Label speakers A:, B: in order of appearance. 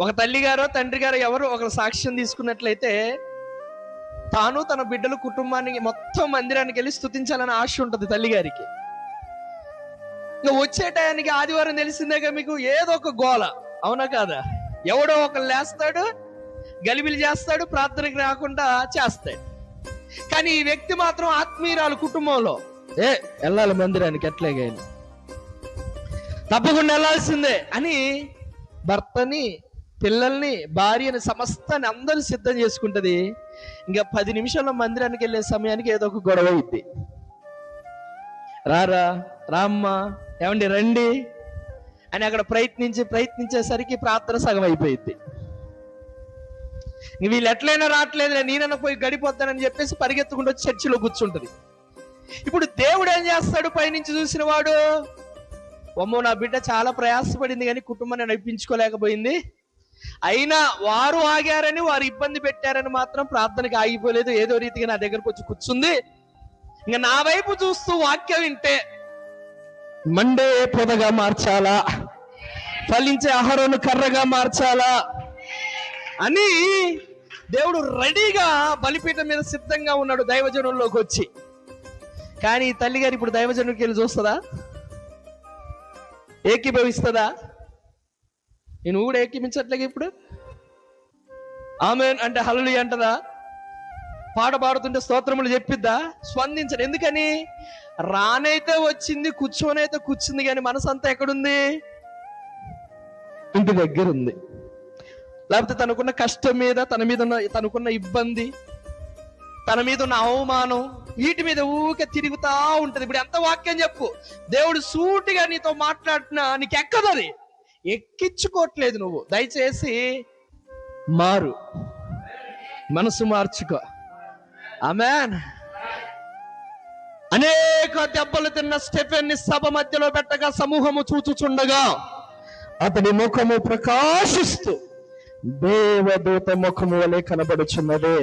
A: ఒక తల్లి గారో తండ్రి గారో ఎవరు ఒక సాక్ష్యం తీసుకున్నట్లయితే తాను తన బిడ్డలు కుటుంబానికి మొత్తం మందిరానికి వెళ్ళి స్తుతించాలని ఆశ ఉంటుంది తల్లి గారికి. ఇంకా వచ్చే టయానికి ఆదివారం తెలిసిందేగా మీకు, ఏదో ఒక గోల, అవునా కాదా? ఎవడో ఒకరు లేస్తాడు, గలిబిలి చేస్తాడు, ప్రార్థనకి రాకుండా చేస్తాడు. కానీ ఈ వ్యక్తి మాత్రం ఆత్మీయురాలు కుటుంబంలో వెళ్ళాలి మందిరానికి, ఎట్లాగే తప్పకుండా వెళ్ళాల్సిందే అని భర్తని, పిల్లల్ని, భార్యని, సమస్తాన్ని అందరూ సిద్ధం చేసుకుంటది. ఇంకా 10 నిమిషాల్లో మందిరానికి వెళ్ళే సమయానికి ఏదో ఒక గొడవ అయింది. రామ్మా, ఏమండి రండి అని అక్కడ ప్రయత్నించేసరికి ప్రార్థన సగం అయిపోయింది. వీళ్ళు ఎట్లయినా రావట్లేదులే, నేనన్నా పోయి గడిపోతానని చెప్పేసి పరిగెత్తుకుంటూ వచ్చి చర్చిలో కూర్చుంటది. ఇప్పుడు దేవుడు ఏం చేస్తాడు? పైనుంచి చూసిన వాడు, అమ్మో నా బిడ్డ చాలా ప్రయాసపడింది కానీ కుటుంబాన్ని నడిపించుకోలేకపోయింది, అయినా వారు ఆగారని, వారు ఇబ్బంది పెట్టారని మాత్రం ప్రార్థనకి ఆగిపోలేదు, ఏదో రీతిగా నా దగ్గరకు వచ్చి కూర్చుంది. ఇంకా నా వైపు చూస్తూ వాక్యం వింటే మండే పొదగా మార్చాలా, ఫలించే ఆహారాన్ని కర్రగా మార్చాలా అని దేవుడు రెడీగా బలిపీఠం మీద సిద్ధంగా ఉన్నాడు దైవజనుల్లోకి వచ్చి. కానీ తల్లిగారు ఇప్పుడు దైవజనుడికి వెళ్ళి చూస్తుందా? ఏకీభవిస్తుందా? నేను కూడా ఏకీపించట్లేగా ఇప్పుడు. ఆమేన్ అంటే హల్లెలూయా అంటదా? పాట పాడుతుంటే స్తోత్రములు చెప్పిద్దా? స్పందించడు. ఎందుకని? రానైతే వచ్చింది, కూర్చోనైతే కూర్చుంది, కానీ మనసు అంతా ఎక్కడుంది? ఇంటి దగ్గర ఉంది. లేకపోతే తనకున్న కష్టం మీద, తనకున్న ఇబ్బంది, తన మీద ఉన్న అవమానం, వీటి మీద ఊకే తిరుగుతా ఉంటది. ఇప్పుడు ఎంత వాక్యం చెప్పు, దేవుడు సూటిగా నీతో మాట్లాడుతున్నా నీకు ఎక్కదది, ఎక్కించుకోవట్లేదు నువ్వు. దయచేసి మారు, మనసు మార్చుకో. ఆమేన్. అనేక దెబ్బలు తిన్న స్టెఫెన్ని సభ మధ్యలో పెట్టగా సమూహము చూచుచుండగా అతని ముఖము ప్రకాశిస్తూ దేవదూత ముఖము వలె కనబడుచున్నదే.